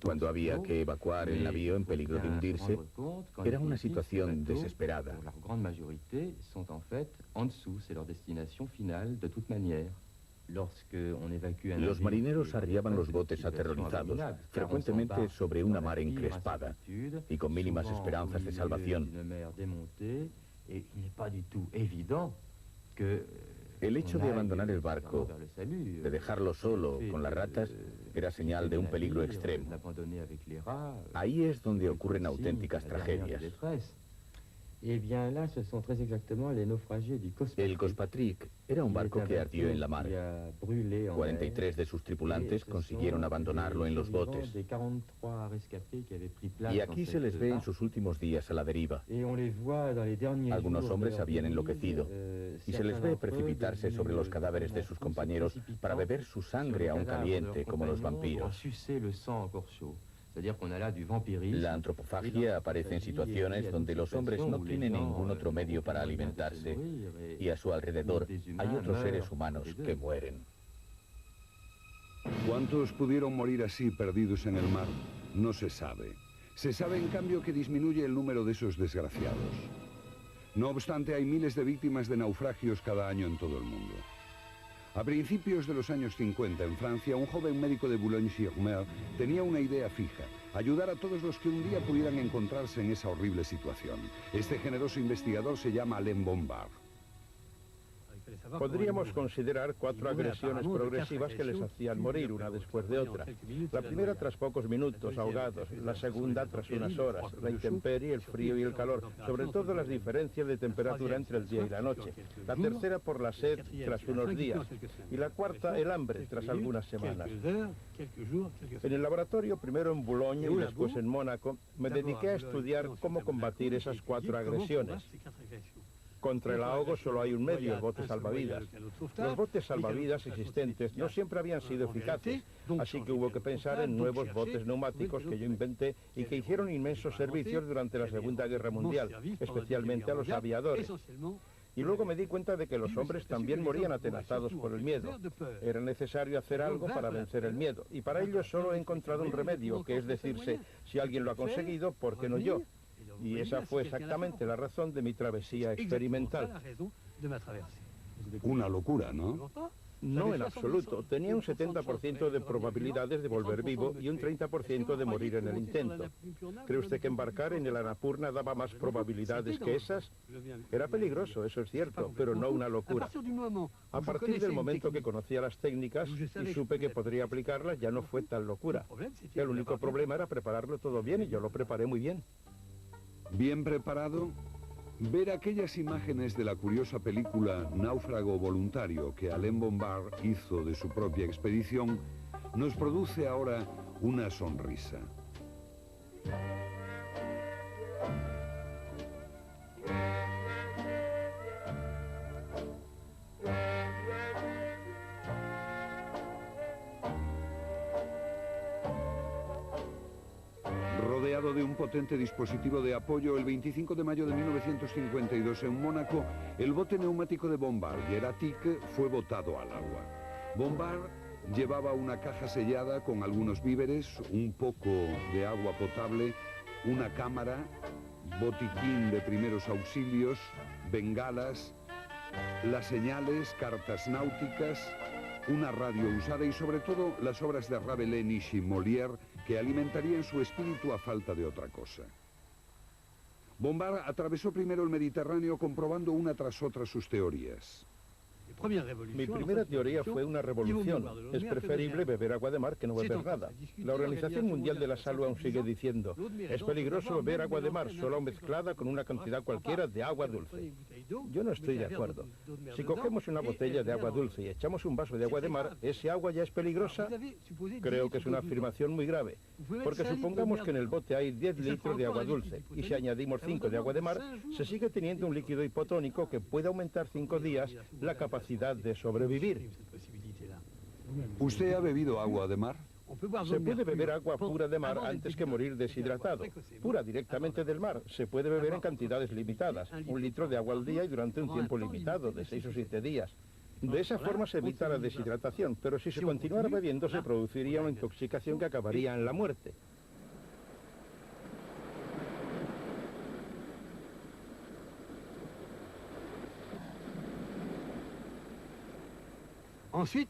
Cuando había que evacuar el navío en peligro de hundirse, era una situación desesperada. Los marineros arriaban los botes aterrorizados, frecuentemente sobre una mar encrespada y con mínimas esperanzas de salvación. El hecho de abandonar el barco, de dejarlo solo con las ratas, era señal de un peligro extremo. Ahí es donde ocurren auténticas tragedias. El Gospatrick era un barco que ardió en la mar. 43 de sus tripulantes consiguieron abandonarlo en los botes. Y aquí se les ve en sus últimos días a la deriva. Algunos hombres habían enloquecido y se les ve precipitarse sobre los cadáveres de sus compañeros para beber su sangre aún caliente como los vampiros. La antropofagia aparece en situaciones donde los hombres no tienen ningún otro medio para alimentarse y a su alrededor hay otros seres humanos que mueren. ¿Cuántos pudieron morir así perdidos en el mar? No se sabe. Se sabe en cambio que disminuye el número de esos desgraciados. No obstante, hay miles de víctimas de naufragios cada año en todo el mundo. A principios de los años 50, en Francia, un joven médico de Boulogne-sur-Mer tenía una idea fija: ayudar a todos los que un día pudieran encontrarse en esa horrible situación. Este generoso investigador se llama Alain Bombard. Podríamos considerar 4 agresiones progresivas que les hacían morir una después de otra. La primera tras pocos minutos, ahogados. La segunda tras unas horas. La intemperie, el frío y el calor. Sobre todo las diferencias de temperatura entre el día y la noche. La tercera por la sed tras unos días. Y la cuarta, el hambre tras algunas semanas. En el laboratorio, primero en Boulogne y después en Mónaco, me dediqué a estudiar cómo combatir esas 4 agresiones. Contra el ahogo solo hay un medio, el bote salvavidas. Los botes salvavidas existentes no siempre habían sido eficaces, así que hubo que pensar en nuevos botes neumáticos que yo inventé y que hicieron inmensos servicios durante la Segunda Guerra Mundial, especialmente a los aviadores. Y luego me di cuenta de que los hombres también morían atenazados por el miedo. Era necesario hacer algo para vencer el miedo, y para ello solo he encontrado un remedio, que es decirse, si alguien lo ha conseguido, ¿por qué no yo? Y esa fue exactamente la razón de mi travesía experimental. Una locura, ¿no? No en absoluto. Tenía un 70% de probabilidades de volver vivo y un 30% de morir en el intento. ¿Cree usted que embarcar en el Annapurna daba más probabilidades que esas? Era peligroso, eso es cierto, pero no una locura. A partir del momento que conocía las técnicas y supe que podría aplicarlas, ya no fue tal locura. El único problema era prepararlo todo bien, y yo lo preparé muy bien. ¿Bien preparado? Ver aquellas imágenes de la curiosa película Náufrago Voluntario que Alain Bombard hizo de su propia expedición nos produce ahora una sonrisa. Rodeado de un potente dispositivo de apoyo, el 25 de mayo de 1952 en Mónaco, el bote neumático de Bombard, Geratique, fue botado al agua. Bombard llevaba una caja sellada con algunos víveres, un poco de agua potable, una cámara, botiquín de primeros auxilios, bengalas, las señales, cartas náuticas, una radio usada y sobre todo las obras de Rabelais, Nietzsche y Molière que alimentarían su espíritu a falta de otra cosa. Bombard atravesó primero el Mediterráneo comprobando una tras otra sus teorías. Mi primera teoría fue una revolución. Es preferible beber agua de mar que no beber nada. La Organización Mundial de la Salud aún sigue diciendo: es peligroso beber agua de mar solo mezclada con una cantidad cualquiera de agua dulce. Yo no estoy de acuerdo. Si cogemos una botella de agua dulce y echamos un vaso de agua de mar, ¿ese agua ya es peligrosa? Creo que es una afirmación muy grave, porque supongamos que en el bote hay 10 litros de agua dulce, y si añadimos 5 de agua de mar, se sigue teniendo un líquido hipotónico que puede aumentar 5 días la capacidad de sobrevivir. ¿Usted ha bebido agua de mar? Se puede beber agua pura de mar antes que morir deshidratado. Pura directamente del mar. Se puede beber en cantidades limitadas. 1 litro de agua al día y durante un tiempo limitado, de 6 o 7 días. De esa forma se evita la deshidratación, pero si se continuara bebiendo se produciría una intoxicación que acabaría en la muerte.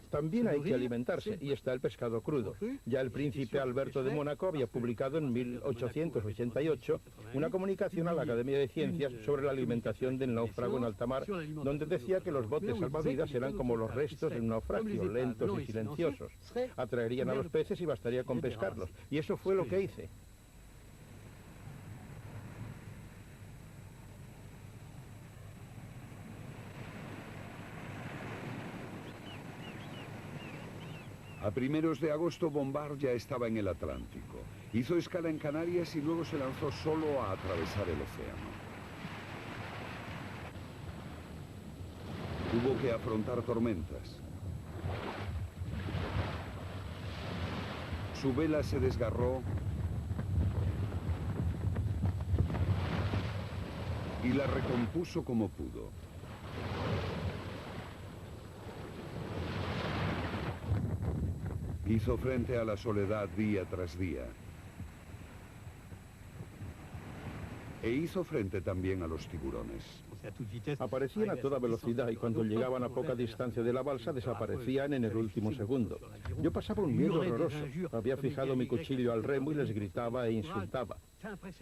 También hay que alimentarse, y está el pescado crudo. Ya el príncipe Alberto de Mónaco había publicado en 1888 una comunicación a la Academia de Ciencias sobre la alimentación del náufrago en alta mar, donde decía que los botes salvavidas eran como los restos de un naufragio, lentos y silenciosos. Atraerían a los peces y bastaría con pescarlos, y eso fue lo que hice. A primeros de agosto, Bombard ya estaba en el Atlántico. Hizo escala en Canarias y luego se lanzó solo a atravesar el océano. Tuvo que afrontar tormentas. Su vela se desgarró y la recompuso como pudo. Hizo frente a la soledad día tras día. E hizo frente también a los tiburones. Aparecían a toda velocidad y cuando llegaban a poca distancia de la balsa desaparecían en el último segundo. Yo pasaba un miedo horroroso. Había fijado mi cuchillo al remo y les gritaba e insultaba.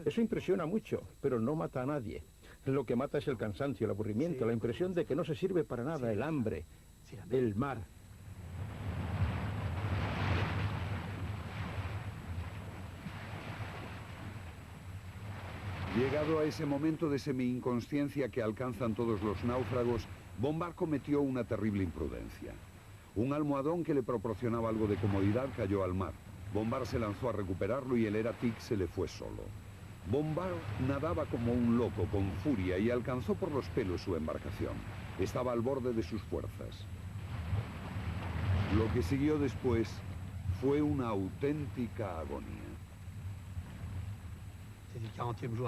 Eso impresiona mucho, pero no mata a nadie. Lo que mata es el cansancio, el aburrimiento, la impresión de que no se sirve para nada, el hambre, el mar. Llegado a ese momento de semi-inconsciencia que alcanzan todos los náufragos, Bombard cometió una terrible imprudencia. Un almohadón que le proporcionaba algo de comodidad cayó al mar. Bombard se lanzó a recuperarlo y el Eratik se le fue solo. Bombard nadaba como un loco, con furia, y alcanzó por los pelos su embarcación. Estaba al borde de sus fuerzas. Lo que siguió después fue una auténtica agonía.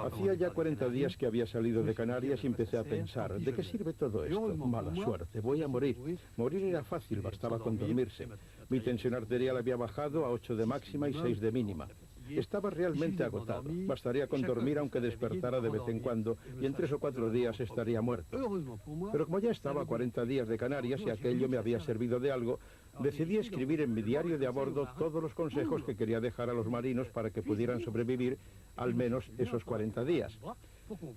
Hacía ya 40 días que había salido de Canarias y empecé a pensar, ¿de qué sirve todo esto? Mala suerte, voy a morir. Morir era fácil, bastaba con dormirse. Mi tensión arterial había bajado a 8 de máxima y 6 de mínima. Estaba realmente agotado. Bastaría con dormir aunque despertara de vez en cuando y en 3 o 4 días estaría muerto. Pero como ya estaba a 40 días de Canarias y aquello me había servido de algo, decidí escribir en mi diario de a bordo todos los consejos que quería dejar a los marinos para que pudieran sobrevivir al menos esos 40 días.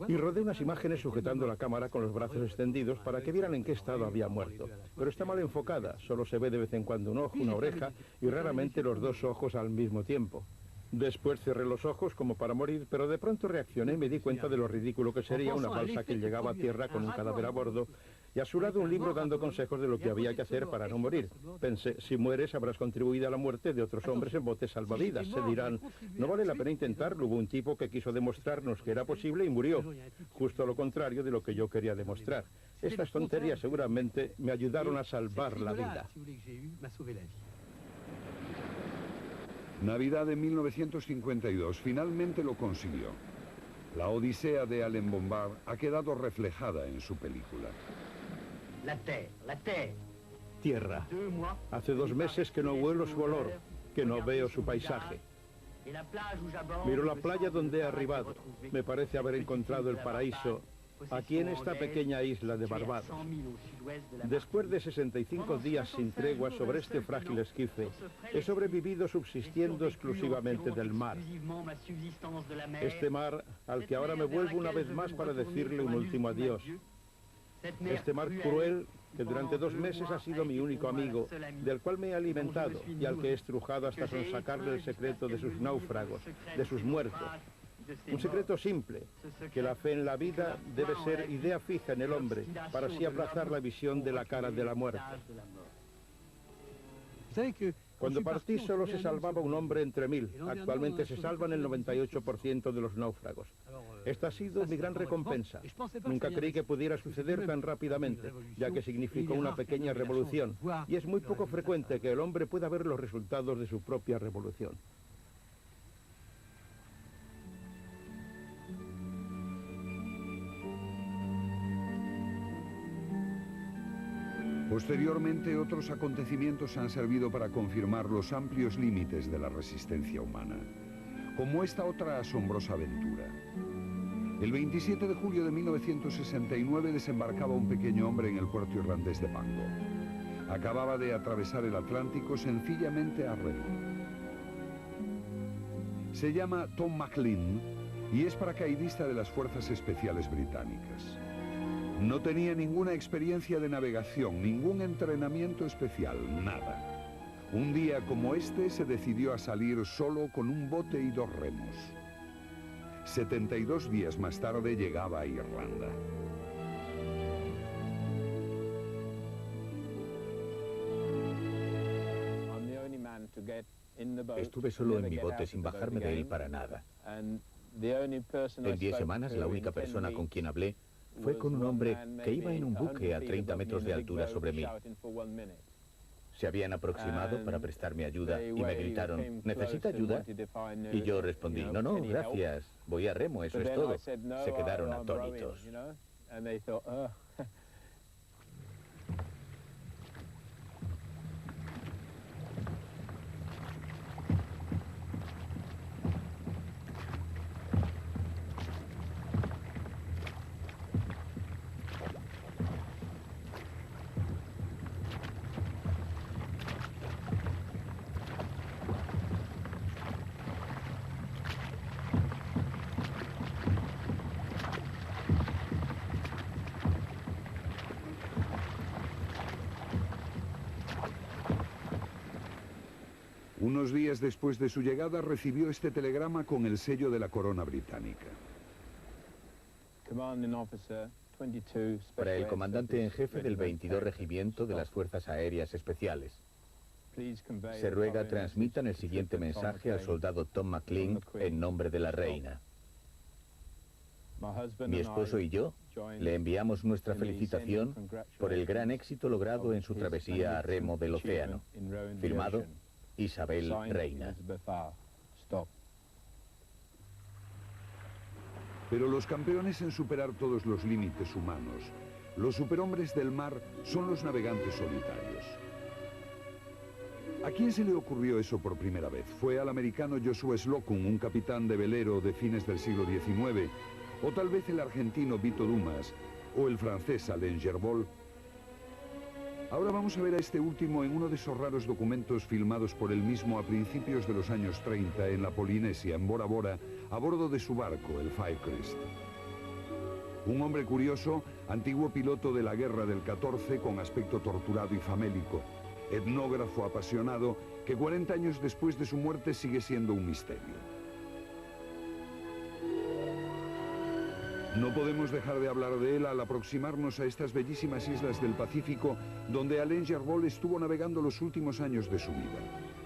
Y rodé unas imágenes sujetando la cámara con los brazos extendidos para que vieran en qué estado había muerto. Pero está mal enfocada, solo se ve de vez en cuando un ojo, una oreja y raramente los 2 ojos al mismo tiempo. Después cerré los ojos como para morir, pero de pronto reaccioné y me di cuenta de lo ridículo que sería una balsa que llegaba a tierra con un cadáver a bordo y a su lado un libro dando consejos de lo que había que hacer para no morir. Pensé, si mueres habrás contribuido a la muerte de otros hombres en botes salvavidas. Se dirán, no vale la pena intentarlo, hubo un tipo que quiso demostrarnos que era posible y murió. Justo lo contrario de lo que yo quería demostrar. Estas tonterías seguramente me ayudaron a salvar la vida. Navidad de 1952, finalmente lo consiguió. La odisea de Alain Bombard ha quedado reflejada en su película. Tierra. Hace 2 meses que no huelo su olor, que no veo su paisaje. Miro la playa donde he arribado. Me parece haber encontrado el paraíso aquí en esta pequeña isla de Barbados. Después de 65 días sin tregua sobre este frágil esquife, he sobrevivido subsistiendo exclusivamente del mar. Este mar al que ahora me vuelvo una vez más para decirle un último adiós. Este mar cruel que durante 2 meses ha sido mi único amigo, del cual me he alimentado y al que he estrujado hasta sonsacarle el secreto de sus náufragos, de sus muertos. Un secreto simple, que la fe en la vida debe ser idea fija en el hombre, para así aplazar la visión de la cara de la muerte. Cuando partí solo se salvaba un hombre entre 1000, actualmente se salvan el 98% de los náufragos. Esta ha sido mi gran recompensa. Nunca creí que pudiera suceder tan rápidamente, ya que significó una pequeña revolución, y es muy poco frecuente que el hombre pueda ver los resultados de su propia revolución. Posteriormente, otros acontecimientos han servido para confirmar los amplios límites de la resistencia humana, como esta otra asombrosa aventura. El 27 de julio de 1969 desembarcaba un pequeño hombre en el puerto irlandés de Pango. Acababa de atravesar el Atlántico sencillamente a remo. Se llama Tom McLean y es paracaidista de las Fuerzas Especiales Británicas. No tenía ninguna experiencia de navegación, ningún entrenamiento especial, nada. Un día como este se decidió a salir solo con un bote y 2 remos. 72 días más tarde llegaba a Irlanda. Estuve solo en mi bote sin bajarme de él para nada. En 10 semanas la única persona con quien hablé fue con un hombre que iba en un buque a 30 metros de altura sobre mí. Se habían aproximado para prestarme ayuda y me gritaron, ¿necesita ayuda? Y yo respondí, no, no, gracias, voy a remo, eso es todo. Se quedaron atónitos. Unos días después de su llegada recibió este telegrama con el sello de la corona británica. Para el comandante en jefe del 22 Regimiento de las Fuerzas Aéreas Especiales. Se ruega transmitan el siguiente mensaje al soldado Tom McLean en nombre de la reina. Mi esposo y yo le enviamos nuestra felicitación por el gran éxito logrado en su travesía a remo del océano. Firmado Isabel Reina. Pero los campeones en superar todos los límites humanos, los superhombres del mar, son los navegantes solitarios. ¿A quién se le ocurrió eso por primera vez? ¿Fue al americano Joshua Slocum, un capitán de velero de fines del siglo XIX? ¿O tal vez el argentino Vito Dumas? ¿O el francés Alain Gerbaud? Ahora vamos a ver a este último en uno de esos raros documentos filmados por él mismo a principios de los años 30 en la Polinesia, en Bora Bora, a bordo de su barco, el Firecrest. Un hombre curioso, antiguo piloto de la guerra del 14 con aspecto torturado y famélico, etnógrafo apasionado que 40 años después de su muerte sigue siendo un misterio. No podemos dejar de hablar de él al aproximarnos a estas bellísimas islas del Pacífico donde Alain Gerbaud estuvo navegando los últimos años de su vida.